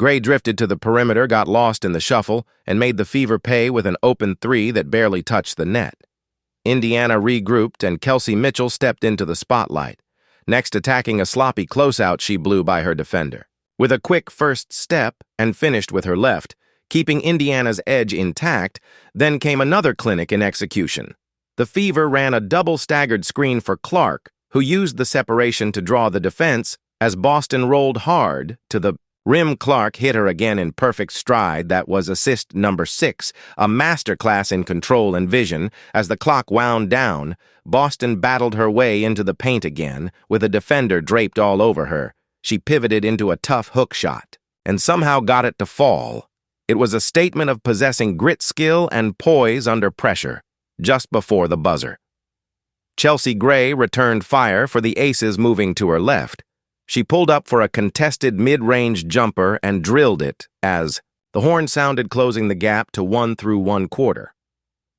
Gray drifted to the perimeter, got lost in the shuffle, and made the Fever pay with an open three that barely touched the net. Indiana regrouped, and Kelsey Mitchell stepped into the spotlight, next attacking a sloppy closeout she blew by her defender. With a quick first step and finished with her left, keeping Indiana's edge intact, then came another clinic in execution. The Fever ran a double-staggered screen for Clark, who used the separation to draw the defense as Boston rolled hard to the rim. Clark hit her again in perfect stride. That was assist number 6, a masterclass in control and vision. As the clock wound down, Boston battled her way into the paint again, with a defender draped all over her. She pivoted into a tough hook shot, and somehow got it to fall. It was a statement of possessing grit, skill, and poise under pressure, just before the buzzer. Chelsea Gray returned fire for the Aces, moving to her left. She pulled up for a contested mid-range jumper and drilled it as the horn sounded, closing the gap to 1 through 1/4.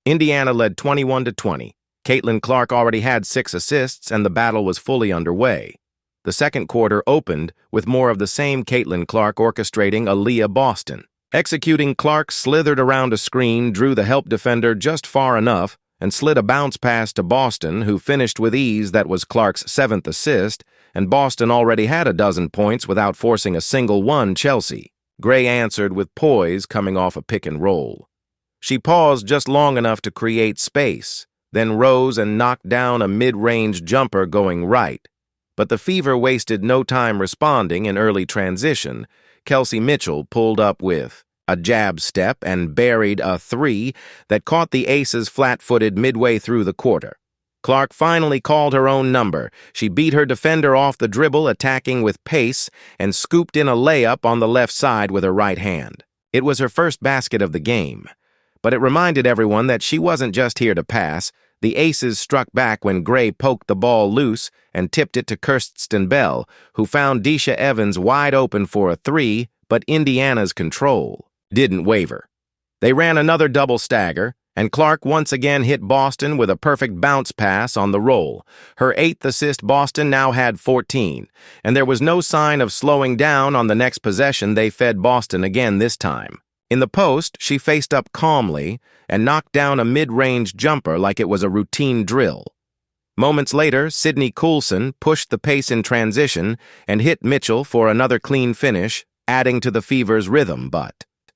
Indiana led 21-20. Caitlin Clark already had 6 assists, and the battle was fully underway. The second quarter opened with more of the same. Caitlin Clark orchestrating Aaliyah Boston. Executing, Clark slithered around a screen, drew the help defender just far enough, and slid a bounce pass to Boston, who finished with ease. That was Clark's 7th assist, and Boston already had a dozen points without forcing a single one. Chelsea Gray answered with poise, coming off a pick and roll. She paused just long enough to create space, then rose and knocked down a mid-range jumper going right. But the Fever wasted no time responding. In early transition, Kelsey Mitchell pulled up with a jab step and buried a 3 that caught the Aces flat-footed midway through the quarter. Clark finally called her own number. She beat her defender off the dribble, attacking with pace, and scooped in a layup on the left side with her right hand. It was her first basket of the game, but it reminded everyone that she wasn't just here to pass. The Aces struck back when Gray poked the ball loose and tipped it to Kirsten Bell, who found Deisha Evans wide open for a 3, but Indiana's control didn't waver. They ran another double stagger, and Clark once again hit Boston with a perfect bounce pass on the roll. Her 8th assist. Boston now had 14, and there was no sign of slowing down. On the next possession, they fed Boston again this time. In the post, she faced up calmly and knocked down a mid-range jumper like it was a routine drill. Moments later, Sydney Coulson pushed the pace in transition and hit Mitchell for another clean finish, adding to the Fever's rhythm. But